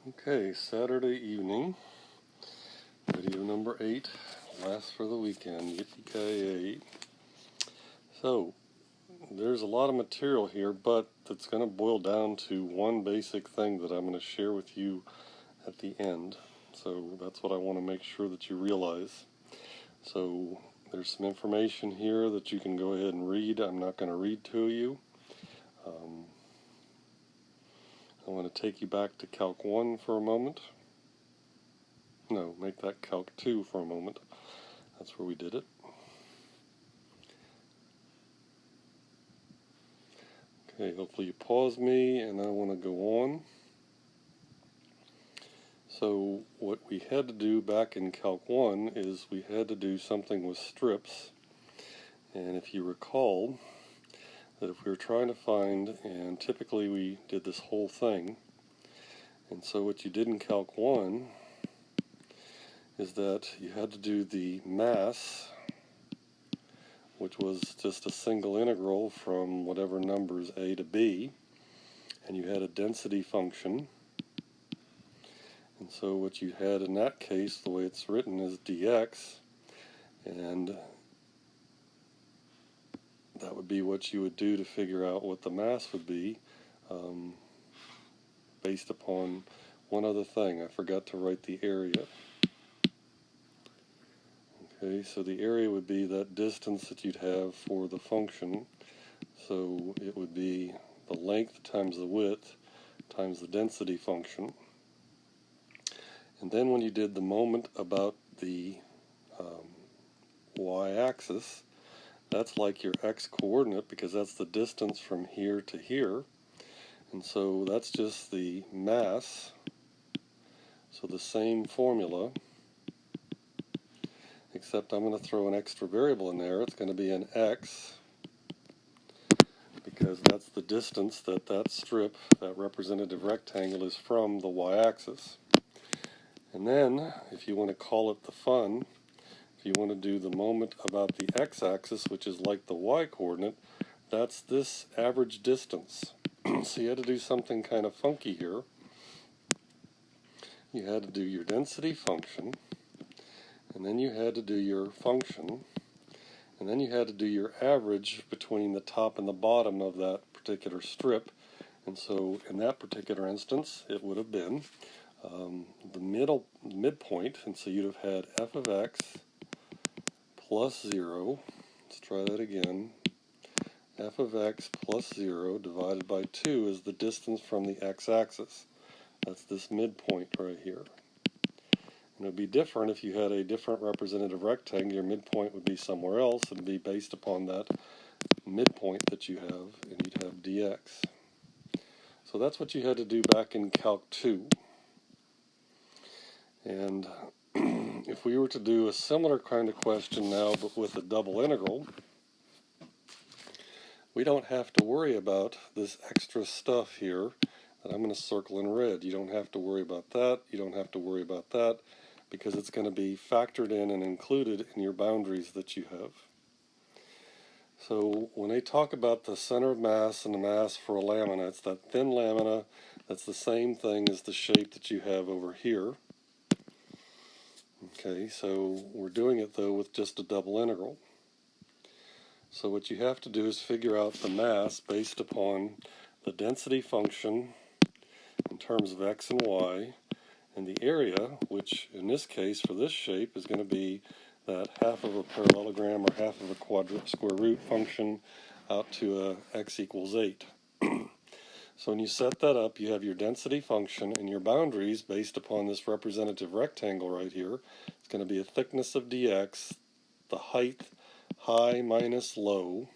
Okay, Saturday evening, video number 8, last for the weekend, yippee-ki-yay. So, there's a lot of material here, but it's going to boil down to one basic thing that I'm going to share with you at the end. So that's what I want to make sure that you realize. So there's some information here that you can go ahead and read. I'm not going to read to you. I want to take you back to Calc 1 for a moment. No, make that Calc 2 for a moment. That's where we did it. Okay, hopefully you pause me, and I want to go on. So what we had to do back in Calc 1 is we had to do something with strips. And if you recall, that if we were trying to find, and typically we did this whole thing, and so what you did in Calc 1 is that you had to do the mass, which was just a single integral from whatever numbers a to b, and you had a density function. And so what you had in that case, the way it's written, is dx, and that would be what you would do to figure out what the mass would be, based upon one other thing. I forgot to write the area. Okay, so the area would be that distance that you'd have for the function. So it would be the length times the width times the density function. And then when you did the moment about the y-axis, that's like your x-coordinate, because that's the distance from here to here. And so that's just the mass. So the same formula, except I'm going to throw an extra variable in there. It's going to be an x, because that's the distance that that strip, that representative rectangle, is from the y-axis. And then, if you want to call it the fun, if you want to do the moment about the x-axis, which is like the y-coordinate, that's this average distance. So you had to do something kind of funky here. You had to do your density function, and then you had to do your function, and then you had to do your average between the top and the bottom of that particular strip. And so in that particular instance, it would have been the midpoint, and so you'd have had f of x plus 0, let's try that again, f of x plus 0 divided by 2 is the distance from the x-axis. That's this midpoint right here. And it would be different if you had a different representative rectangle. Your midpoint would be somewhere else and be based upon that midpoint that you have, and you'd have dx. So that's what you had to do back in Calc 2. And if we were to do a similar kind of question now, but with a double integral, we don't have to worry about this extra stuff here that I'm going to circle in red. You don't have to worry about that. You don't have to worry about that, because it's going to be factored in and included in your boundaries that you have. So when they talk about the center of mass and the mass for a lamina, it's that thin lamina that's the same thing as the shape that you have over here. Okay, so we're doing it though with just a double integral. So what you have to do is figure out the mass based upon the density function in terms of x and y, and the area, which in this case for this shape is going to be that half of a parallelogram or half of a square root function out to x equals 8. So when you set that up, you have your density function and your boundaries based upon this representative rectangle right here. It's going to be a thickness of dx, the height high minus low,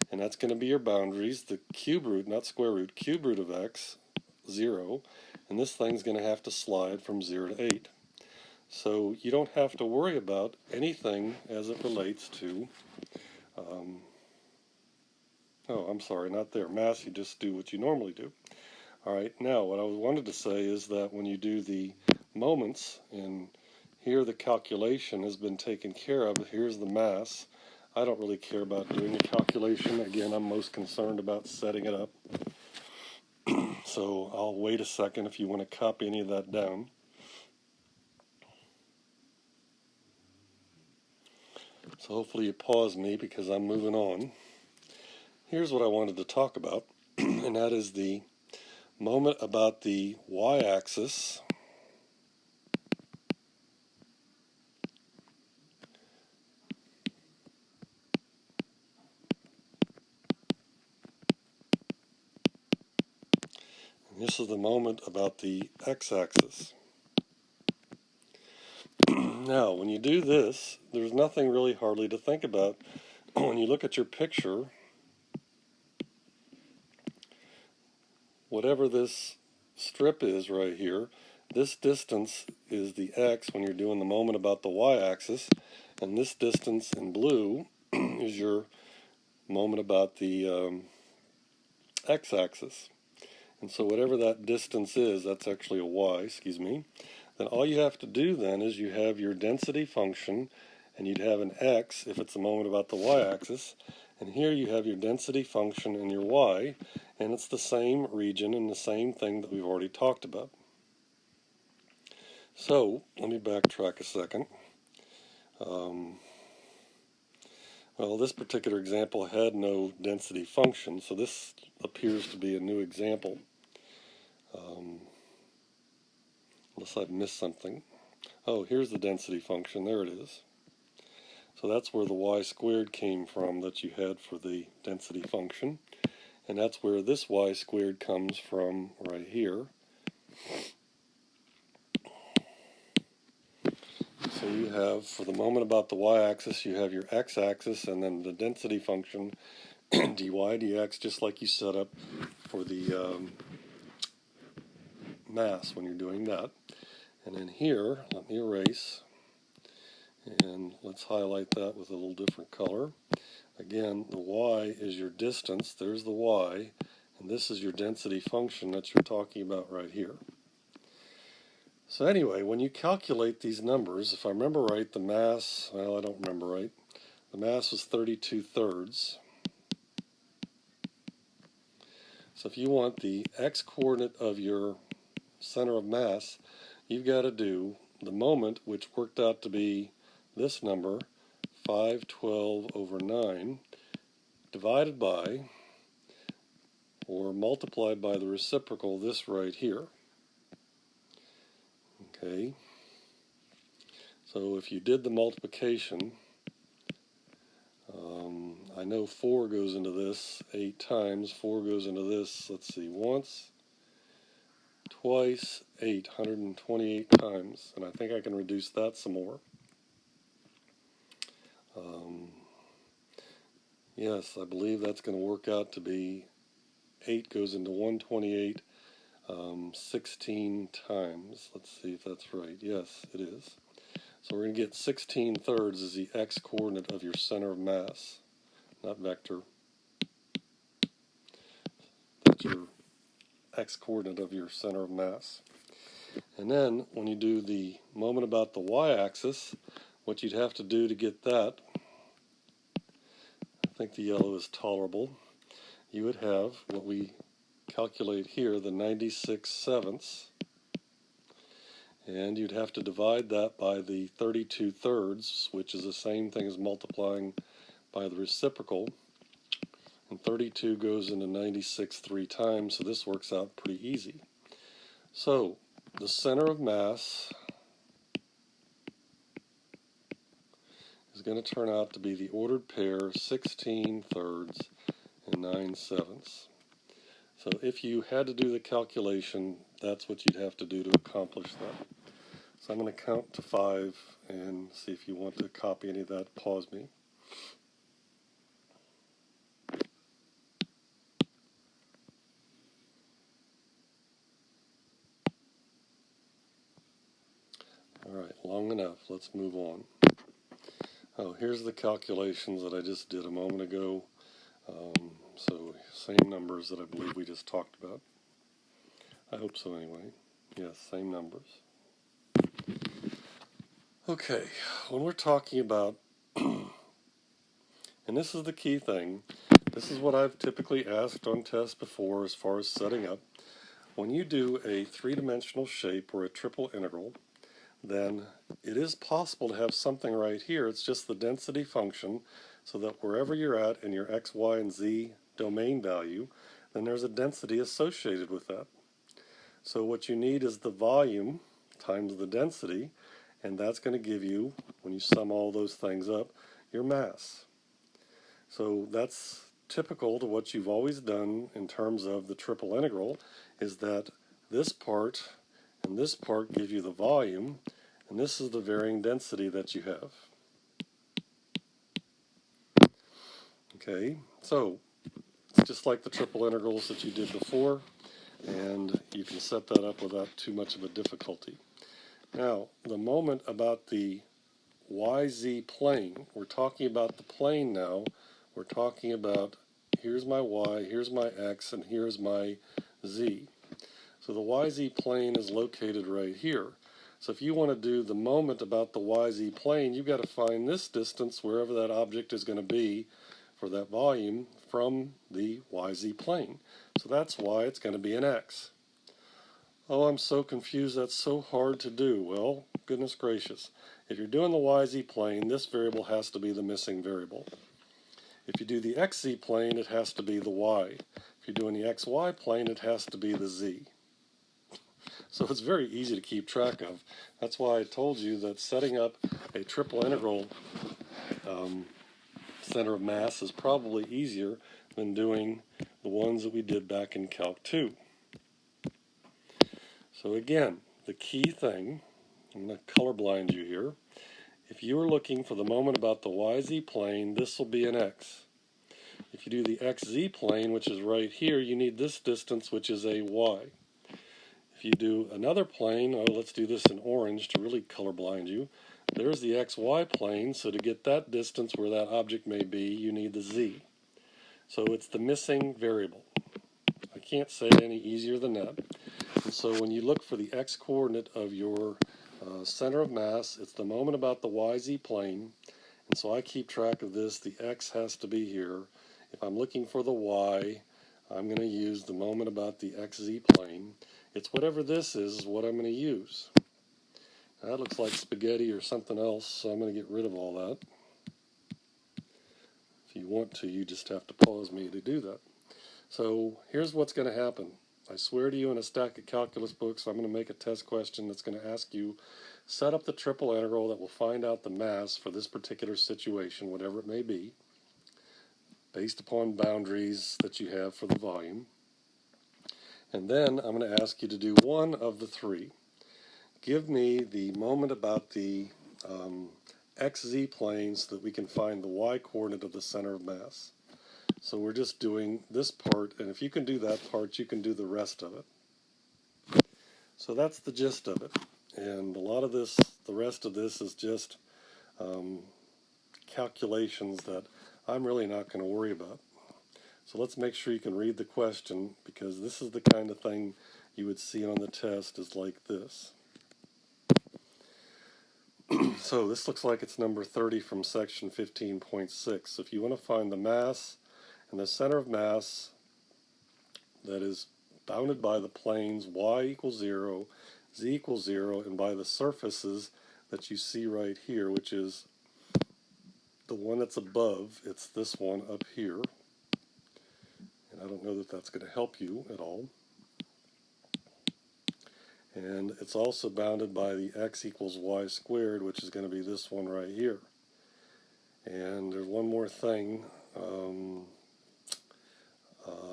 and that's going to be your boundaries, the cube root, not square root, cube root of x, 0, and this thing's going to have to slide from 0 to 8. So you don't have to worry about anything as it relates to, mass. You just do what you normally do. Alright, now what I wanted to say is that when you do the moments, and here the calculation has been taken care of, here's the mass. I don't really care about doing the calculation. Again, I'm most concerned about setting it up. so I'll wait a second if you want to copy any of that down. So hopefully you pause me because I'm moving on. Here's what I wanted to talk about, and that is the moment about the y-axis and this is the moment about the x-axis. Now, when you do this, there's nothing really hardly to think about. When you look at your picture, whatever this strip is right here, this distance is the x when you're doing the moment about the y-axis, and this distance in blue is your moment about the x-axis. And so whatever that distance is, that's actually a y, then all you have to do then is you have your density function, and you'd have an x if it's a moment about the y-axis, and here you have your density function and your y, and it's the same region and the same thing that we've already talked about. So let me backtrack a second. Well, this particular example had no density function, so this appears to be a new example. Unless I've missed something. Oh, here's the density function. There it is. So that's where the y squared came from that you had for the density function. And that's where this y squared comes from right here. So you have, for the moment about the y-axis, you have your x-axis and then the density function dy dx, just like you set up for the mass when you're doing that. And then here, let me erase, and let's highlight that with a little different color. Again, the y is your distance, there's the y, and this is your density function that you're talking about right here. So anyway, when you calculate these numbers, if I remember right, the mass, well, I don't remember right, the mass was 32/3. So if you want the x-coordinate of your center of mass, you've got to do the moment, which worked out to be this number, 512/9, divided by, or multiplied by the reciprocal, this right here. Okay, so if you did the multiplication, I know 4 goes into this 8 times, 4 goes into this, let's see, once, twice, 128 times, and I think I can reduce that some more. Yes, I believe that's going to work out to be 8 goes into 128 16 times. Let's see if that's right. Yes, it is. So we're going to get 16/3 is the x-coordinate of your center of mass, not vector. That's your x-coordinate of your center of mass. And then when you do the moment about the y-axis, what you'd have to do to get that, I think the yellow is tolerable, you would have what we calculate here, the 96/7, and you'd have to divide that by the 32/3, which is the same thing as multiplying by the reciprocal, and 32 goes into 96 3 times, so this works out pretty easy. So the center of mass is going to turn out to be the ordered pair 16/3 and 9/7. So if you had to do the calculation, that's what you'd have to do to accomplish that. So I'm going to count to 5 and see if you want to copy any of that. Pause me. All right, long enough. Let's move on. Oh, here's the calculations that I just did a moment ago. So same numbers that I believe we just talked about. I hope so anyway. Yes, same numbers. Okay, when we're talking about, and this is the key thing, this is what I've typically asked on tests before as far as setting up. when you do a three-dimensional shape or a triple integral, then it is possible to have something right here. It's just the density function, so that wherever you're at in your x, y, and z domain value, then there's a density associated with that. So what you need is the volume times the density, and that's going to give you, when you sum all those things up, your mass. So that's typical to what you've always done in terms of the triple integral, is that this part and this part give you the volume, and this is the varying density that you have. Okay, so it's just like the triple integrals that you did before, and you can set that up without too much of a difficulty. Now, the moment about the YZ plane, we're talking about the plane now. We're talking about here's my Y, here's my X, and here's my Z. So the YZ plane is located right here. So if you want to do the moment about the YZ plane, you've got to find this distance wherever that object is going to be for that volume from the YZ plane. So that's why it's going to be an X. Oh, I'm so confused, that's so hard to do. Well, goodness gracious. If you're doing the YZ plane, this variable has to be the missing variable. If you do the XZ plane, it has to be the Y. If you're doing the XY plane, it has to be the Z. So it's very easy to keep track of. That's why I told you that setting up a triple integral center of mass is probably easier than doing the ones that we did back in Calc 2. So again, the key thing, I'm going to colorblind you here. If you are looking for the moment about the YZ plane, this will be an X. If you do the XZ plane, which is right here, you need this distance, which is a Y. If you do another plane, oh, let's do this in orange to really colorblind you. There's the XY plane, so to get that distance where that object may be, you need the Z. So it's the missing variable. I can't say it any easier than that. And so when you look for the X coordinate of your center of mass, it's the moment about the YZ plane. And so I keep track of this. The X has to be here. If I'm looking for the Y, I'm going to use the moment about the XZ plane. It's whatever this is what I'm going to use. Now, that looks like spaghetti or something else, so I'm going to get rid of all that. If you want to, you just have to pause me to do that. So here's what's going to happen. I swear to you, in a stack of calculus books, I'm going to make a test question that's going to ask you, set up the triple integral that will find out the mass for this particular situation, whatever it may be, based upon boundaries that you have for the volume. And then I'm going to ask you to do one of the three. Give me the moment about the XZ plane so that we can find the Y coordinate of the center of mass. So we're just doing this part, and if you can do that part, you can do the rest of it. So that's the gist of it. And a lot of this, the rest of this is just calculations that I'm really not going to worry about. So let's make sure you can read the question, because this is the kind of thing you would see on the test is like this. So this looks like it's number 30 from section 15.6. So if you want to find the mass and the center of mass that is bounded by the planes y equals 0, z equals 0, and by the surfaces that you see right here, which is the one that's above, it's this one up here. And I don't know that that's going to help you at all. And it's also bounded by the x equals y squared, which is going to be this one right here. And there's one more thing.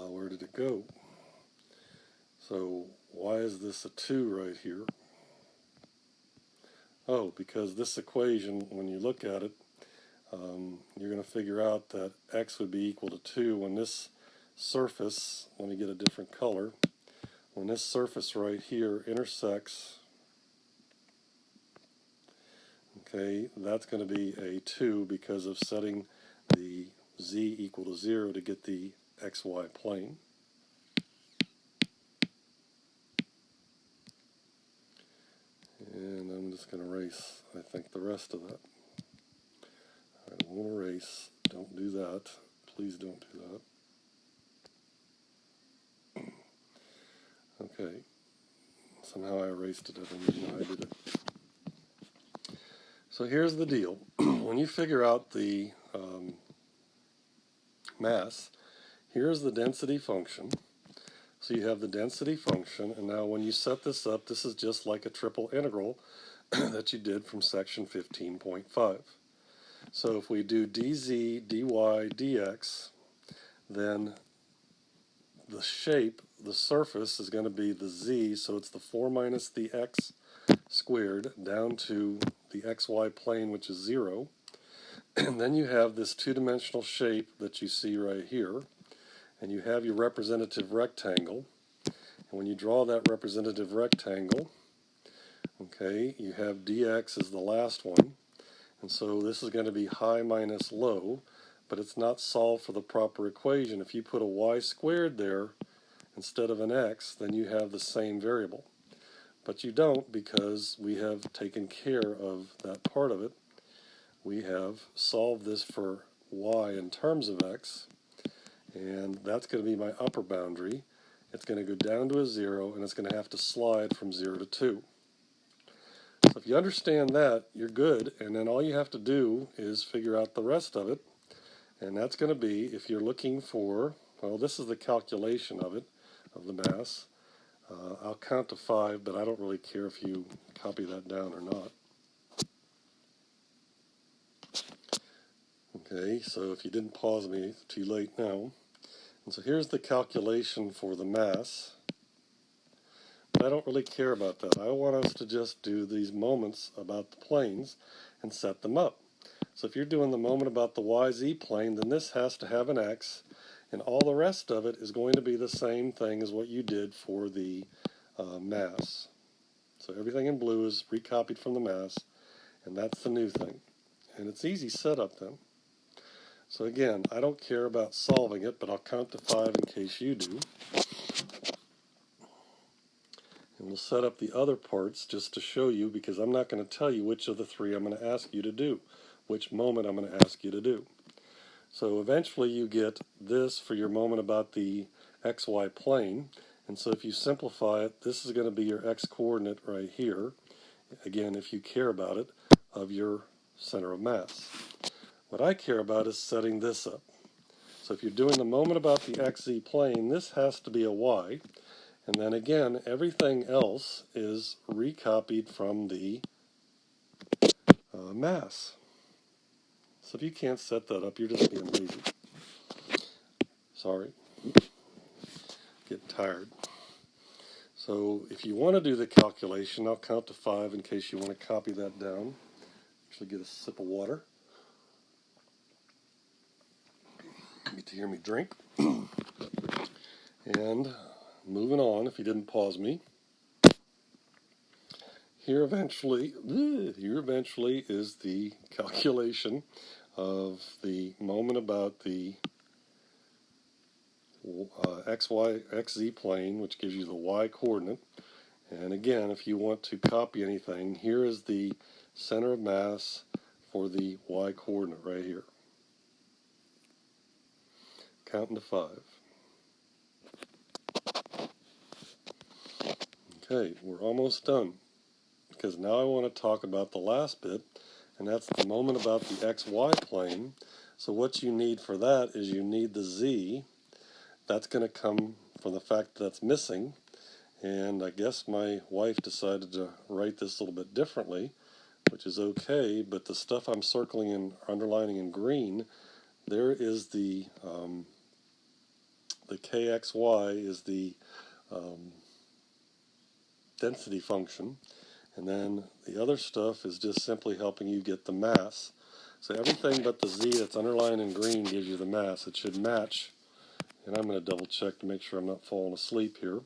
Where did it go? So why is this a 2 right here? Oh, because this equation, when you look at it, you're going to figure out that x would be equal to 2 when this surface, let me get a different color, when this surface right here intersects, okay, that's going to be a 2 because of setting the z equal to 0 to get the xy plane. And I'm just going to erase, I think, the rest of that. I won't erase. Don't do that. Please don't do that. Okay, somehow I erased it. I don't even know how I did it. So here's the deal. When you figure out the mass, here's the density function. So you have the density function, and now when you set this up, this is just like a triple integral that you did from section 15.5. So if we do dz, dy, dx, then the shape, the surface, is going to be the z, so it's the 4 minus the x squared down to the xy plane, which is 0. And then you have this two-dimensional shape that you see right here, and you have your representative rectangle. And when you draw that representative rectangle, okay, you have dx as the last one, and so this is going to be high minus low, but it's not solved for the proper equation. If you put a y squared there instead of an x, then you have the same variable. But you don't, because we have taken care of that part of it. We have solved this for y in terms of x, and that's going to be my upper boundary. It's going to go down to a 0, and it's going to have to slide from 0 to 2. So if you understand that, you're good, and then all you have to do is figure out the rest of it, and that's going to be, if you're looking for, well, this is the calculation of it, of the mass. I'll count to 5, but I don't really care if you copy that down or not. Okay, so if you didn't pause me, it's too late now. And so here's the calculation for the mass. But I don't really care about that. I want us to just do these moments about the planes and set them up. So if you're doing the moment about the YZ plane, then this has to have an X, and all the rest of it is going to be the same thing as what you did for the mass. So everything in blue is recopied from the mass, and that's the new thing. And it's easy setup then. So again, I don't care about solving it, but I'll count to 5 in case you do. And we'll set up the other parts just to show you, because I'm not going to tell you which of the 3 I'm going to ask you to do, which moment I'm going to ask you to do. So eventually you get this for your moment about the XY plane. And so if you simplify it, this is going to be your X coordinate right here. Again, if you care about it, of your center of mass. What I care about is setting this up. So if you're doing the moment about the XZ plane, this has to be a Y. And then again, everything else is recopied from the mass. So if you can't set that up, you're just being lazy. Sorry. Getting tired. So if you want to do the calculation, I'll count to 5 in case you want to copy that down. Actually get a sip of water. You get to hear me drink. And moving on, if you didn't pause me, here eventually is the calculation of the moment about the XZ plane, which gives you the Y coordinate. And again, if you want to copy anything, here is the center of mass for the Y coordinate right here. Counting to 5. Okay, we're almost done, because now I want to talk about the last bit, and that's the moment about the XY plane. So what you need for that is you need the Z. That's going to come from the fact that that's missing, and I guess my wife decided to write this a little bit differently, which is okay, but the stuff I'm circling and underlining in green, there is the KXY is the density function, and then the other stuff is just simply helping you get the mass. So everything but the Z that's underlined in green gives you the mass. It should match, and I'm going to double check to make sure I'm not falling asleep here,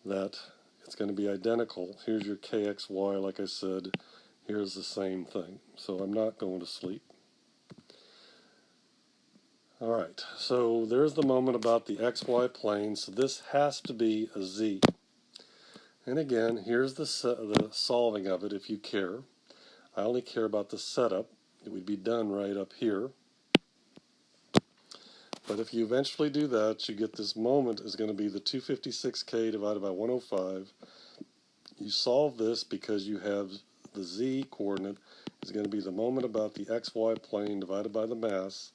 that it's going to be identical. Here's your KXY, like I said, here's the same thing. So I'm not going to sleep. Alright, so there's the moment about the XY plane, so this has to be a Z. And again, here's the solving of it if you care. I only care about the setup. It would be done right up here. But if you eventually do that, you get this moment is going to be the 256k divided by 105. You solve this because you have the z coordinate is going to be the moment about the xy plane divided by the mass.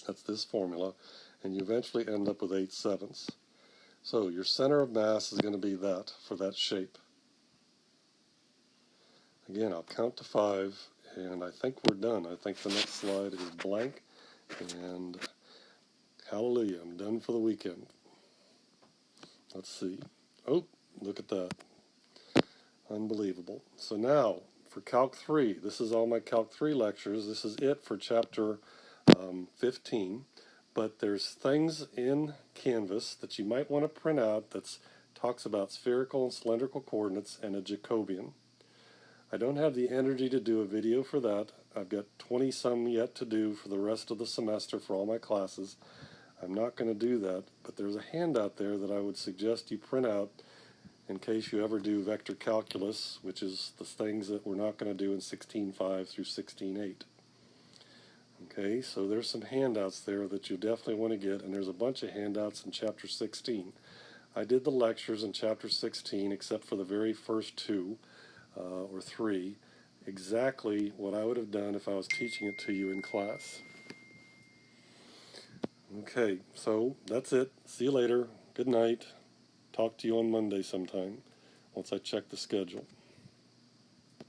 That's this formula. And you eventually end up with 8/7. So your center of mass is going to be that for that shape. Again, I'll count to 5, and I think we're done. I think the next slide is blank, and hallelujah, I'm done for the weekend. Let's see. Oh, look at that. Unbelievable. So now, for Calc 3, this is all my Calc 3 lectures. This is it for Chapter 15. But there's things in Canvas that you might want to print out that talks about spherical and cylindrical coordinates and a Jacobian. I don't have the energy to do a video for that. I've got 20 some yet to do for the rest of the semester for all my classes. I'm not going to do that, but there's a handout there that I would suggest you print out in case you ever do vector calculus, which is the things that we're not going to do in 16.5 through 16.8. Okay, so there's some handouts there that you definitely want to get, and there's a bunch of handouts in Chapter 16. I did the lectures in Chapter 16, except for the very first 2 or 3, exactly what I would have done if I was teaching it to you in class. Okay, so that's it. See you later. Good night. Talk to you on Monday sometime, once I check the schedule.